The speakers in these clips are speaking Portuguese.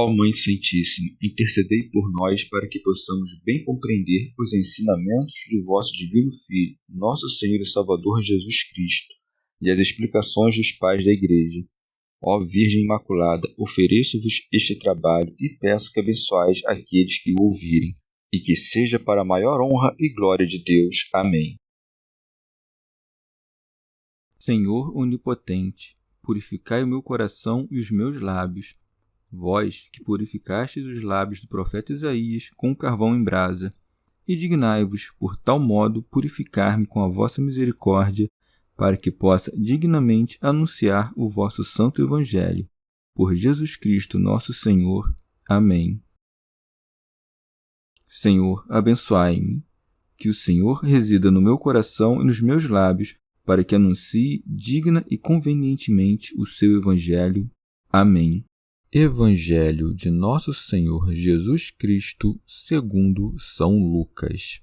Ó Mãe Santíssima, intercedei por nós para que possamos bem compreender os ensinamentos de vosso Divino Filho, nosso Senhor e Salvador Jesus Cristo, e as explicações dos pais da Igreja. Ó Virgem Imaculada, ofereço-vos este trabalho e peço que abençoais aqueles que o ouvirem, e que seja para a maior honra e glória de Deus. Amém. Senhor onipotente, purificai o meu coração e os meus lábios. Vós, que purificastes os lábios do profeta Isaías com o carvão em brasa, e dignai-vos, por tal modo, purificar-me com a vossa misericórdia, para que possa dignamente anunciar o vosso santo Evangelho. Por Jesus Cristo, nosso Senhor. Amém. Senhor, abençoai-me. Que o Senhor resida no meu coração e nos meus lábios, para que anuncie digna e convenientemente o seu Evangelho. Amém. Evangelho de Nosso Senhor Jesus Cristo, segundo São Lucas.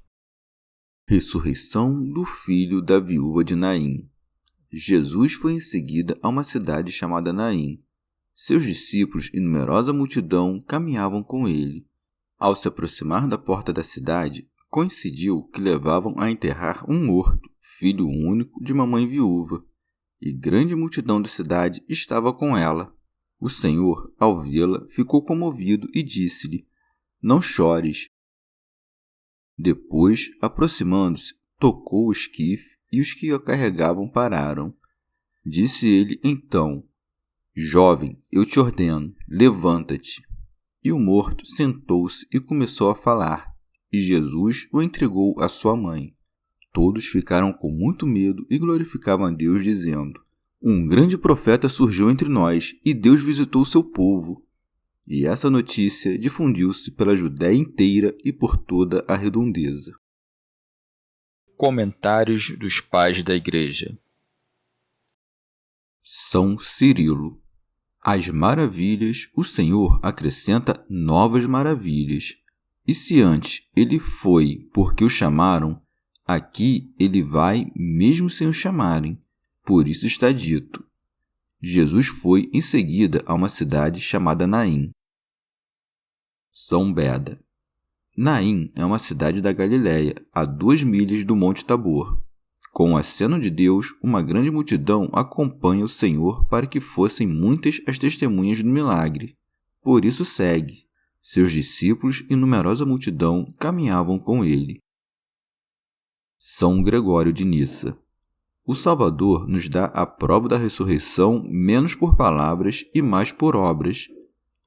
Ressurreição do filho da viúva de Naim. Jesus foi em seguida a uma cidade chamada Naim. Seus discípulos e numerosa multidão caminhavam com ele. Ao se aproximar da porta da cidade, coincidiu que levavam a enterrar um morto, filho único de uma mãe viúva, e grande multidão da cidade estava com ela. O Senhor, ao vê-la, ficou comovido e disse-lhe: Não chores. Depois, aproximando-se, tocou o esquife e os que o carregavam pararam. Disse ele então: Jovem, eu te ordeno, levanta-te. E o morto sentou-se e começou a falar, e Jesus o entregou à sua mãe. Todos ficaram com muito medo e glorificavam a Deus, dizendo: Um grande profeta surgiu entre nós, e Deus visitou seu povo. E essa notícia difundiu-se pela Judéia inteira e por toda a redondeza. Comentários dos Pais da Igreja. São Cirilo. Às maravilhas, o Senhor acrescenta novas maravilhas. E se antes ele foi porque o chamaram, aqui ele vai mesmo sem o chamarem. Por isso está dito: Jesus foi em seguida a uma cidade chamada Naim. São Beda. Naim é uma cidade da Galiléia, a 2 milhas do Monte Tabor. Com o aceno de Deus, uma grande multidão acompanha o Senhor para que fossem muitas as testemunhas do milagre. Por isso segue. Seus discípulos e numerosa multidão caminhavam com ele. São Gregório de Nissa. O Salvador nos dá a prova da ressurreição menos por palavras e mais por obras.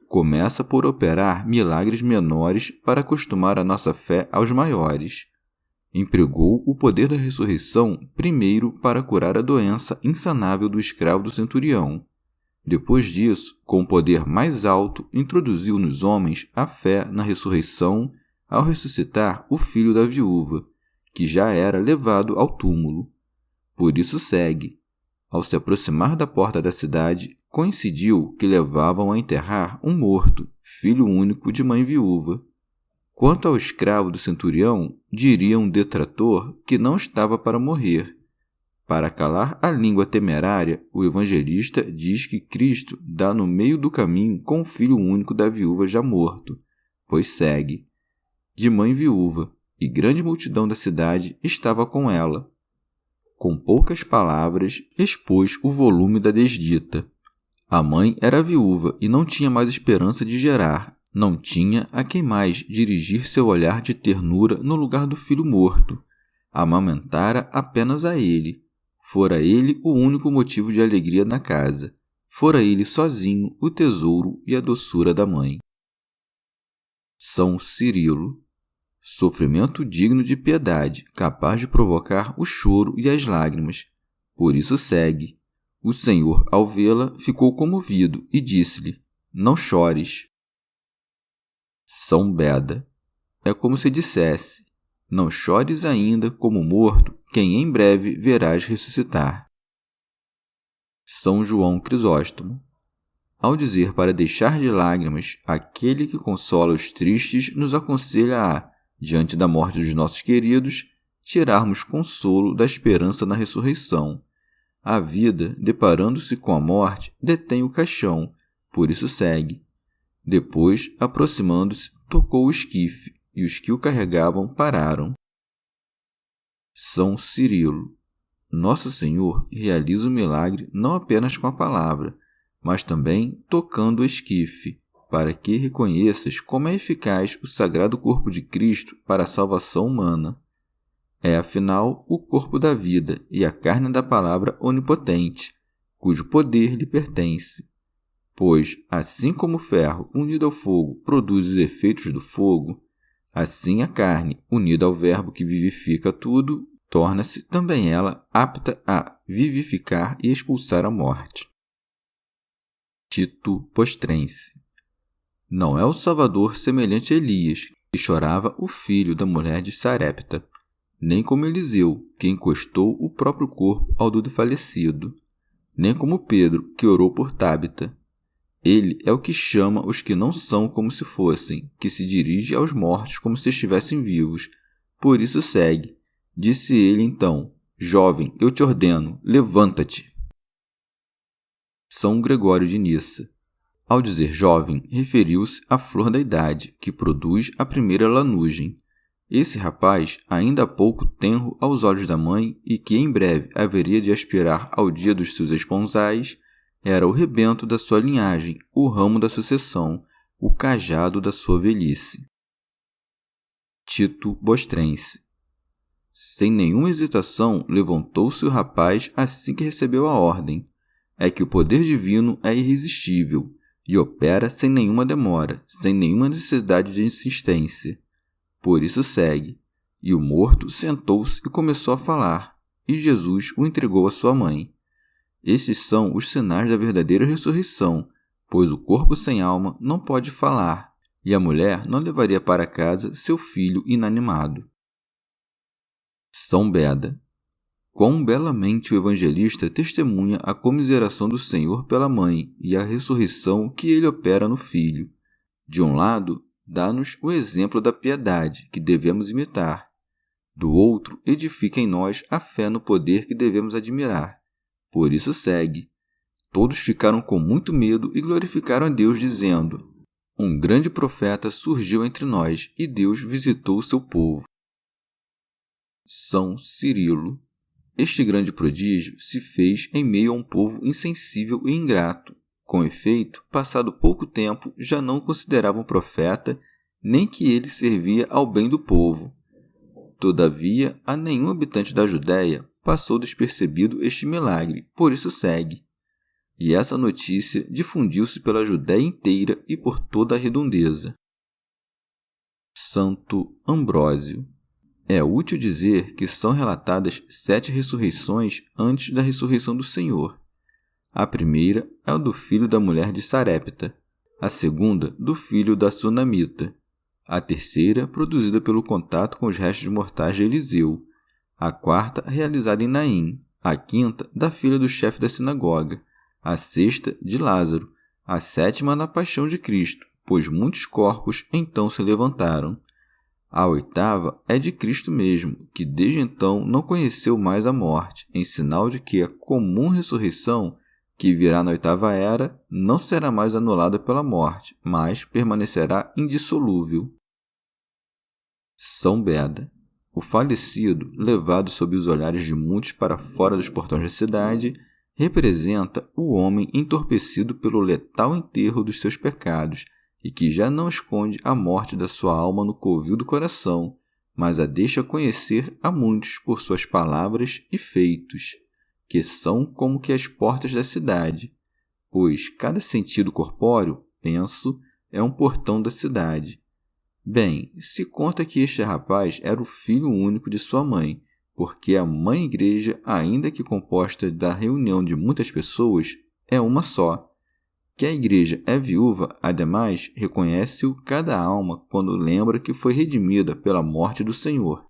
Começa por operar milagres menores para acostumar a nossa fé aos maiores. Empregou o poder da ressurreição primeiro para curar a doença insanável do escravo do centurião. Depois disso, com o poder mais alto, introduziu nos homens a fé na ressurreição ao ressuscitar o filho da viúva, que já era levado ao túmulo. Por isso segue. Ao se aproximar da porta da cidade, coincidiu que levavam a enterrar um morto, filho único de mãe viúva. Quanto ao escravo do centurião, diria um detrator que não estava para morrer. Para calar a língua temerária, o evangelista diz que Cristo dá no meio do caminho com o filho único da viúva já morto, pois segue. De mãe viúva, e grande multidão da cidade estava com ela. Com poucas palavras, expôs o volume da desdita. A mãe era viúva e não tinha mais esperança de gerar, não tinha a quem mais dirigir seu olhar de ternura no lugar do filho morto. Amamentara apenas a ele. Fora ele o único motivo de alegria na casa. Fora ele sozinho o tesouro e a doçura da mãe. São Cirilo. Sofrimento digno de piedade, capaz de provocar o choro e as lágrimas. Por isso segue. O Senhor, ao vê-la, ficou comovido e disse-lhe: Não chores. São Beda. É como se dissesse: Não chores ainda como morto, quem em breve verás ressuscitar. São João Crisóstomo. Ao dizer para deixar de lágrimas, aquele que consola os tristes nos aconselha a, diante da morte dos nossos queridos, tirarmos consolo da esperança na ressurreição. A vida, deparando-se com a morte, detém o caixão, por isso segue. Depois, aproximando-se, tocou o esquife, e os que o carregavam pararam. São Cirilo. Nosso Senhor realiza o milagre não apenas com a palavra, mas também tocando o esquife, para que reconheças como é eficaz o sagrado corpo de Cristo para a salvação humana. É, afinal, o corpo da vida e a carne da palavra onipotente, cujo poder lhe pertence. Pois, assim como o ferro unido ao fogo produz os efeitos do fogo, assim a carne, unida ao Verbo que vivifica tudo, torna-se também ela apta a vivificar e expulsar a morte. Tito Postrense. Não é o Salvador semelhante a Elias, que chorava o filho da mulher de Sarepta, nem como Eliseu, que encostou o próprio corpo ao do falecido, nem como Pedro, que orou por Tábita. Ele é o que chama os que não são como se fossem, que se dirige aos mortos como se estivessem vivos. Por isso segue. Disse ele então: Jovem, eu te ordeno, levanta-te. São Gregório de Nissa. Ao dizer jovem, referiu-se à flor da idade, que produz a primeira lanugem. Esse rapaz, ainda há pouco tenro aos olhos da mãe e que em breve haveria de aspirar ao dia dos seus esponsais, era o rebento da sua linhagem, o ramo da sucessão, o cajado da sua velhice. Tito Postrense. Sem nenhuma hesitação, levantou-se o rapaz assim que recebeu a ordem. É que o poder divino é irresistível e opera sem nenhuma demora, sem nenhuma necessidade de insistência. Por isso segue. E o morto sentou-se e começou a falar, e Jesus o entregou à sua mãe. Esses são os sinais da verdadeira ressurreição, pois o corpo sem alma não pode falar, e a mulher não levaria para casa seu filho inanimado. São Beda. Quão belamente o evangelista testemunha a comiseração do Senhor pela mãe e a ressurreição que ele opera no filho. De um lado, dá-nos o exemplo da piedade que devemos imitar. Do outro, edifica em nós a fé no poder que devemos admirar. Por isso segue. Todos ficaram com muito medo e glorificaram a Deus, dizendo: Um grande profeta surgiu entre nós e Deus visitou o seu povo. São Cirilo. Este grande prodígio se fez em meio a um povo insensível e ingrato. Com efeito, passado pouco tempo, já não o consideravam profeta, nem que ele servia ao bem do povo. Todavia, a nenhum habitante da Judéia passou despercebido este milagre, por isso segue. E essa notícia difundiu-se pela Judéia inteira e por toda a redondeza. Santo Ambrósio. É útil dizer que são relatadas 7 ressurreições antes da ressurreição do Senhor. A primeira é a do filho da mulher de Sarepta, a segunda do filho da Sunamita, a terceira produzida pelo contato com os restos mortais de Eliseu, a quarta realizada em Naim, a quinta da filha do chefe da sinagoga, a sexta de Lázaro, a sétima na paixão de Cristo, pois muitos corpos então se levantaram. A oitava é de Cristo mesmo, que desde então não conheceu mais a morte, em sinal de que a comum ressurreição, que virá na oitava era, não será mais anulada pela morte, mas permanecerá indissolúvel. São Beda. O falecido, levado sob os olhares de muitos para fora dos portões da cidade, representa o homem entorpecido pelo letal enterro dos seus pecados e que já não esconde a morte da sua alma no covil do coração, mas a deixa conhecer a muitos por suas palavras e feitos, que são como que as portas da cidade, pois cada sentido corpóreo, penso, é um portão da cidade. Bem, se conta que este rapaz era o filho único de sua mãe, porque a mãe igreja, ainda que composta da reunião de muitas pessoas, é uma só. Que a igreja é viúva, ademais, reconhece-o cada alma quando lembra que foi redimida pela morte do Senhor.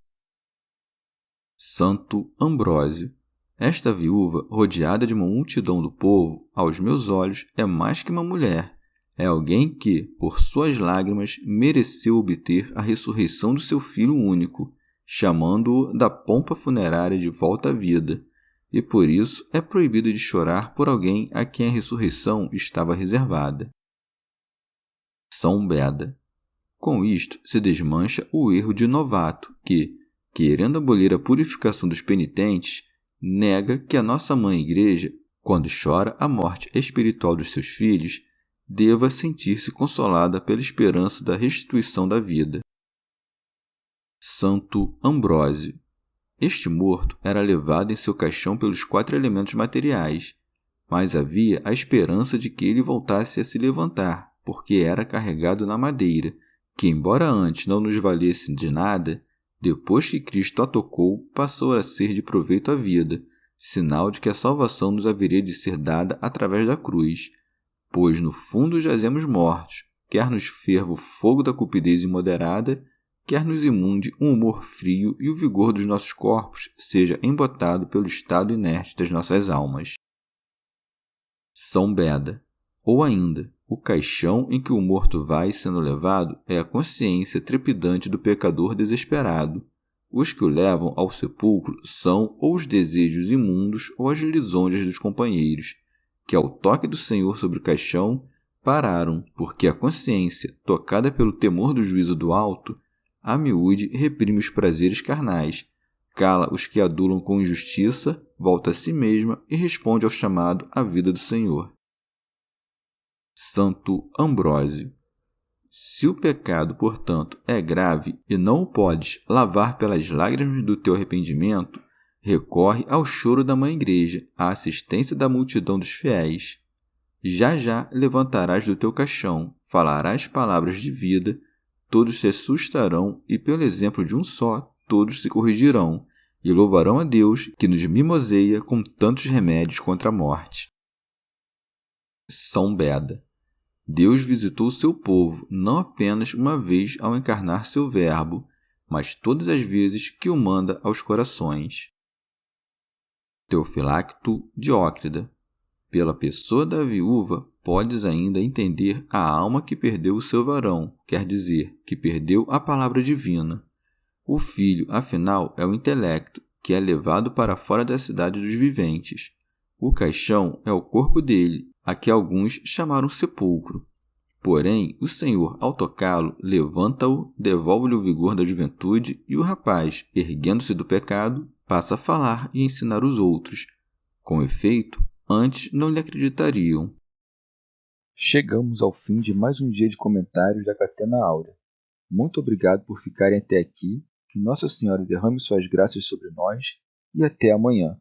Santo Ambrósio. Esta viúva, rodeada de uma multidão do povo, aos meus olhos, é mais que uma mulher. É alguém que, por suas lágrimas, mereceu obter a ressurreição do seu filho único, chamando-o da pompa funerária de volta à vida, e por isso é proibido de chorar por alguém a quem a ressurreição estava reservada. São Beda. Com isto se desmancha o erro de novato que, querendo abolir a purificação dos penitentes, nega que a nossa Mãe Igreja, quando chora a morte espiritual dos seus filhos, deva sentir-se consolada pela esperança da restituição da vida. Santo Ambrósio. Este morto era levado em seu caixão pelos 4 elementos materiais, mas havia a esperança de que ele voltasse a se levantar, porque era carregado na madeira, que, embora antes não nos valesse de nada, depois que Cristo a tocou, passou a ser de proveito à vida, sinal de que a salvação nos haveria de ser dada através da cruz, pois no fundo jazemos mortos, quer nos ferva o fogo da cupidez imoderada, quer nos imunde um humor frio e o vigor dos nossos corpos seja embotado pelo estado inerte das nossas almas. São Beda. Ou ainda, o caixão em que o morto vai sendo levado é a consciência trepidante do pecador desesperado. Os que o levam ao sepulcro são ou os desejos imundos ou as lisonjas dos companheiros, que ao toque do Senhor sobre o caixão pararam, porque a consciência, tocada pelo temor do juízo do alto, a miúde reprime os prazeres carnais, cala os que adulam com injustiça, volta a si mesma e responde ao chamado à vida do Senhor. Santo Ambrósio. Se o pecado, portanto, é grave e não o podes lavar pelas lágrimas do teu arrependimento, recorre ao choro da Mãe Igreja, à assistência da multidão dos fiéis. Já levantarás do teu caixão, falarás palavras de vida, todos se assustarão e, pelo exemplo de um só, todos se corrigirão e louvarão a Deus que nos mimoseia com tantos remédios contra a morte. São Beda. Deus visitou seu povo não apenas uma vez ao encarnar seu Verbo, mas todas as vezes que o manda aos corações. Teofilacto Diócrida. Pela pessoa da viúva, podes ainda entender a alma que perdeu o seu varão, quer dizer, que perdeu a palavra divina. O filho, afinal, é o intelecto, que é levado para fora da cidade dos viventes. O caixão é o corpo dele, a que alguns chamaram sepulcro. Porém, o Senhor, ao tocá-lo, levanta-o, devolve-lhe o vigor da juventude e o rapaz, erguendo-se do pecado, passa a falar e ensinar os outros. Com efeito, antes não lhe acreditariam. Chegamos ao fim de mais um dia de comentários da Catena Áurea. Muito obrigado por ficarem até aqui, que Nossa Senhora derrame suas graças sobre nós e até amanhã.